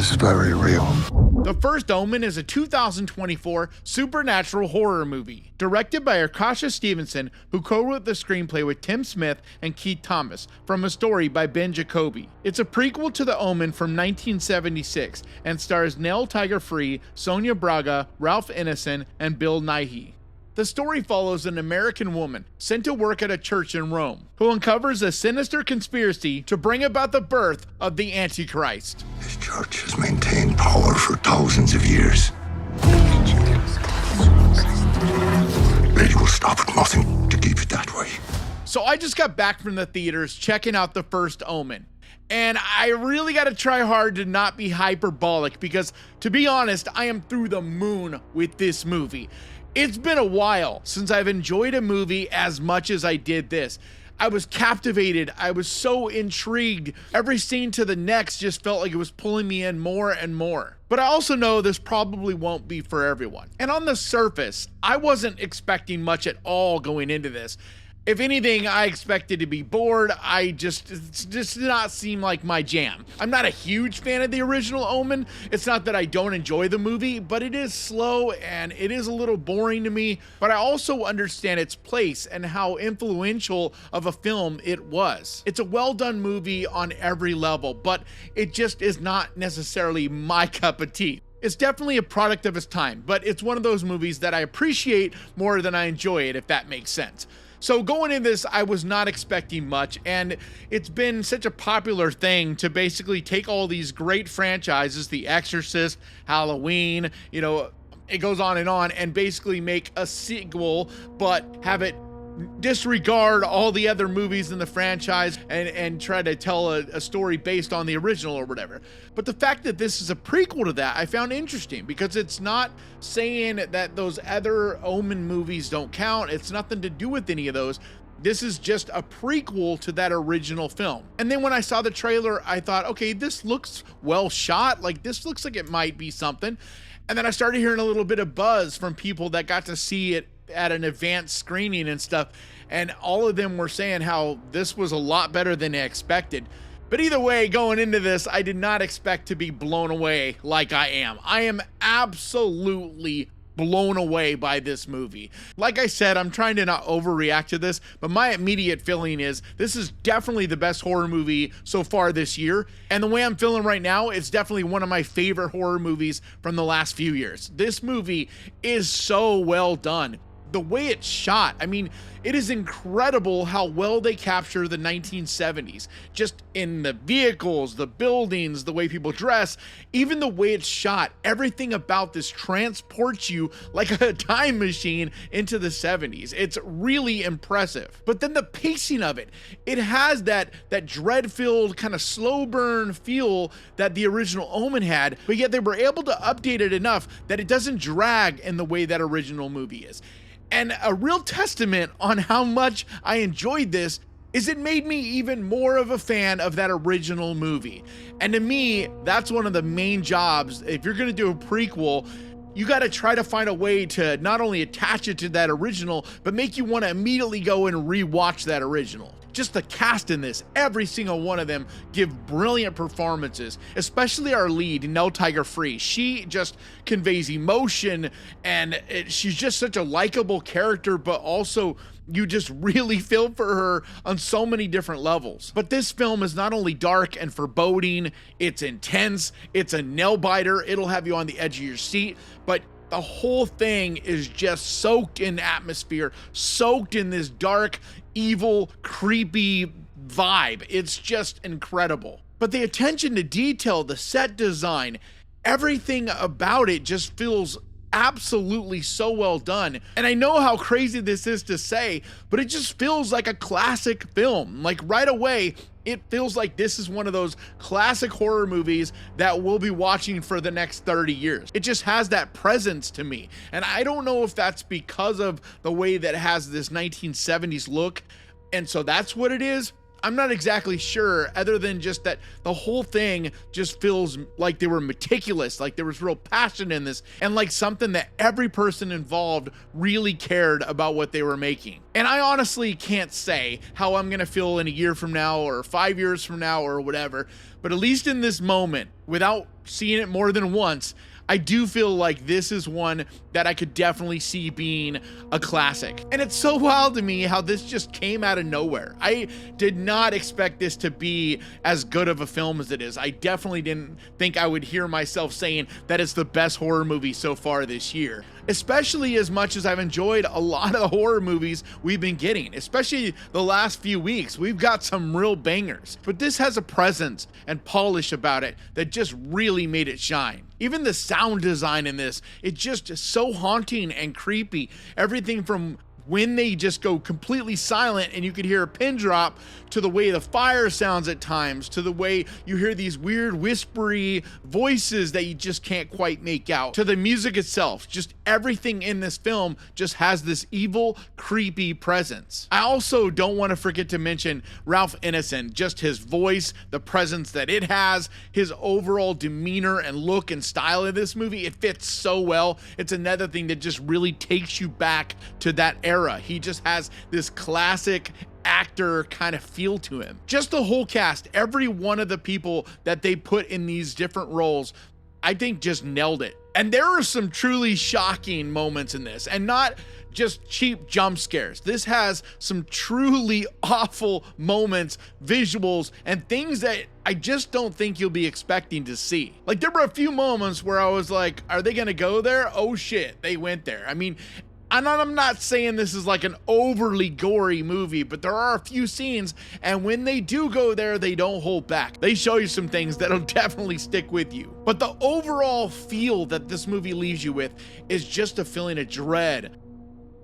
This is very real. The First Omen is a 2024 supernatural horror movie, directed by Akasha Stevenson, who co-wrote the screenplay with Tim Smith and Keith Thomas, from a story by Ben Jacoby. It's a prequel to The Omen from 1976 and stars Nell Tiger-Free, Sonia Braga, Ralph Ineson, and Bill Nighy. The story follows an American woman sent to work at a church in Rome, who uncovers a sinister conspiracy to bring about the birth of the Antichrist. This church has maintained power for thousands of years. They will stop at nothing to keep it that way. So I just got back from the theaters checking out The First Omen. And I really got to try hard to not be hyperbolic because, to be honest, I am through the moon with this movie. It's been a while since I've enjoyed a movie as much as I did this. I was captivated. I was so intrigued. Every scene to the next just felt like it was pulling me in more and more. But I also know this probably won't be for everyone. And on the surface, I wasn't expecting much at all going into this. If anything, I expected to be bored. It just did not seem like my jam. I'm not a huge fan of the original Omen. It's not that I don't enjoy the movie, but it is slow and it is a little boring to me. But I also understand its place and how influential of a film it was. It's a well done movie on every level, but it just is not necessarily my cup of tea. It's definitely a product of its time, but it's one of those movies that I appreciate more than I enjoy it, if that makes sense. So going in this, I was not expecting much, and it's been such a popular thing to basically take all these great franchises, The Exorcist, Halloween, it goes on, and basically make a sequel, but have it disregard all the other movies in the franchise and try to tell a story based on the original or whatever. But the fact that this is a prequel to that, I found interesting because it's not saying that those other Omen movies don't count. It's nothing to do with any of those. This is just a prequel to that original film. And then when I saw the trailer, I thought, okay, this looks well shot. Like, this looks like it might be something. And then I started hearing a little bit of buzz from people that got to see it at an advanced screening and stuff, and all of them were saying how this was a lot better than they expected. But either way, going into this, I did not expect to be blown away like I am. I am absolutely blown away by this movie. Like I said, I'm trying to not overreact to this, but my immediate feeling is this is definitely the best horror movie so far this year. And the way I'm feeling right now, it's definitely one of my favorite horror movies from the last few years. This movie is so well done. The way it's shot, I mean, it is incredible how well they capture the 1970s, just in the vehicles, the buildings, the way people dress, even the way it's shot. Everything about this transports you like a time machine into the 70s. It's really impressive. But then the pacing of it, it has that dread-filled kind of slow burn feel that the original Omen had, but yet they were able to update it enough that it doesn't drag in the way that original movie is. And a real testament on how much I enjoyed this is it made me even more of a fan of that original movie. And to me, that's one of the main jobs. If you're going to do a prequel, you got to try to find a way to not only attach it to that original, but make you want to immediately go and rewatch that original. Just the cast in this, every single one of them give brilliant performances, especially our lead, Nell Tiger-Free. She just conveys emotion, and she's just such a likable character, but also you just really feel for her on so many different levels. But this film is not only dark and foreboding, it's intense, it's a nail biter, it'll have you on the edge of your seat, but the whole thing is just soaked in atmosphere, soaked in this dark, evil, creepy vibe. It's just incredible. But the attention to detail, the set design, everything about it just feels absolutely so well done. And I know how crazy this is to say, but it just feels like a classic film. Like right away, it feels like this is one of those classic horror movies that we'll be watching for the next 30 years. It just has that presence to me. And I don't know if that's because of the way that it has this 1970s look, and so that's what it is. I'm not exactly sure, other than just that the whole thing just feels like they were meticulous, like there was real passion in this, and like something that every person involved really cared about what they were making. And I honestly can't say how I'm gonna feel in a year from now or 5 years from now or whatever, but at least in this moment, without seeing it more than once, I do feel like this is one that I could definitely see being a classic. And it's so wild to me how this just came out of nowhere. I did not expect this to be as good of a film as it is. I definitely didn't think I would hear myself saying that it's the best horror movie so far this year, especially as much as I've enjoyed a lot of the horror movies we've been getting, especially the last few weeks. We've got some real bangers, but this has a presence and polish about it that just really made it shine. Even the sound design in this, it's just so haunting and creepy. Everything from when they just go completely silent and you could hear a pin drop, to the way the fire sounds at times, to the way you hear these weird whispery voices that you just can't quite make out, to the music itself. Just everything in this film just has this evil, creepy presence. I also don't want to forget to mention Ralph Ineson, just his voice, the presence that it has, his overall demeanor and look and style of this movie. It fits so well. It's another thing that just really takes you back to that era. He just has this classic actor kind of feel to him. Just the whole cast, every one of the people that they put in these different roles, I think just nailed it. And there are some truly shocking moments in this, and not just cheap jump scares. This has some truly awful moments, visuals, and things that I just don't think you'll be expecting to see. Like, there were a few moments where I was like, are they gonna go there? Oh shit, they went there. I mean, I'm not saying this is like an overly gory movie, but there are a few scenes, and when they do go there, they don't hold back. They show you some things that'll definitely stick with you. But the overall feel that this movie leaves you with is just a feeling of dread,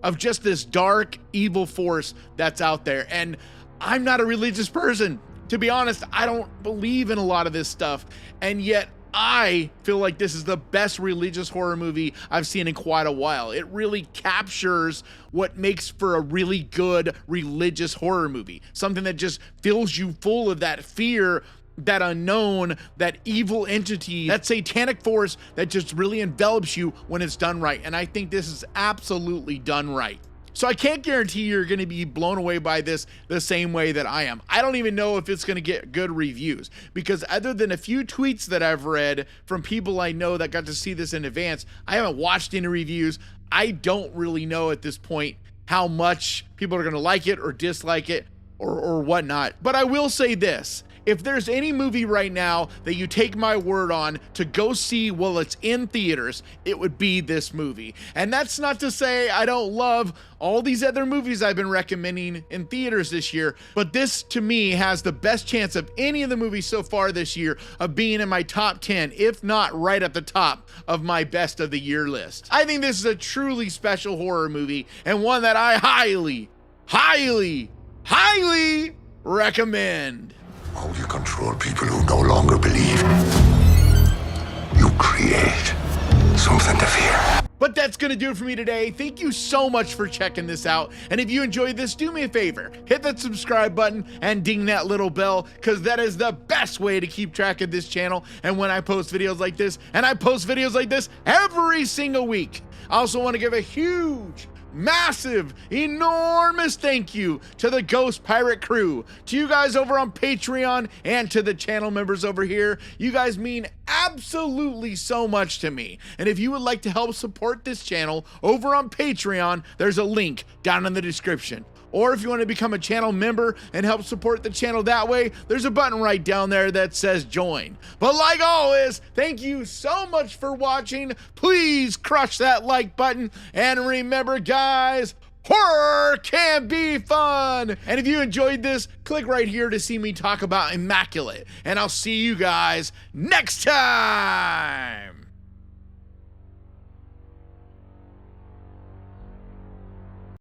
of just this dark, evil force that's out there. And I'm not a religious person. To be honest, I don't believe in a lot of this stuff, and yet I feel like this is the best religious horror movie I've seen in quite a while. It really captures what makes for a really good religious horror movie. Something that just fills you full of that fear, that unknown, that evil entity, that satanic force that just really envelops you when it's done right. And I think this is absolutely done right. So I can't guarantee you're going to be blown away by this the same way that I am. I don't even know if it's going to get good reviews, because other than a few tweets that I've read from people I know that got to see this in advance, I haven't watched any reviews. I don't really know at this point how much people are going to like it or dislike it or whatnot. But I will say this. If there's any movie right now that you take my word on to go see while it's in theaters, it would be this movie. And that's not to say I don't love all these other movies I've been recommending in theaters this year, but this to me has the best chance of any of the movies so far this year of being in my top 10, if not right at the top of my best of the year list. I think this is a truly special horror movie, and one that I highly, highly, highly recommend. How you control people who no longer believe. You create something to fear. But that's gonna do it for me today. Thank you so much for checking this out. And if you enjoyed this, do me a favor, hit that subscribe button and ding that little bell, because that is the best way to keep track of this channel and when I post videos like this. And I post videos like this every single week. I also want to give a huge, massive, enormous thank you to the Ghost Pirate crew, to you guys over on Patreon, and to the channel members over here. You guys mean absolutely so much to me. And if you would like to help support this channel over on Patreon, there's a link down in the description. Or if you want to become a channel member and help support the channel that way, there's a button right down there that says join. But like always, thank you so much for watching. Please crush that like button. And remember, guys, horror can be fun. And if you enjoyed this, click right here to see me talk about Immaculate. And I'll see you guys next time.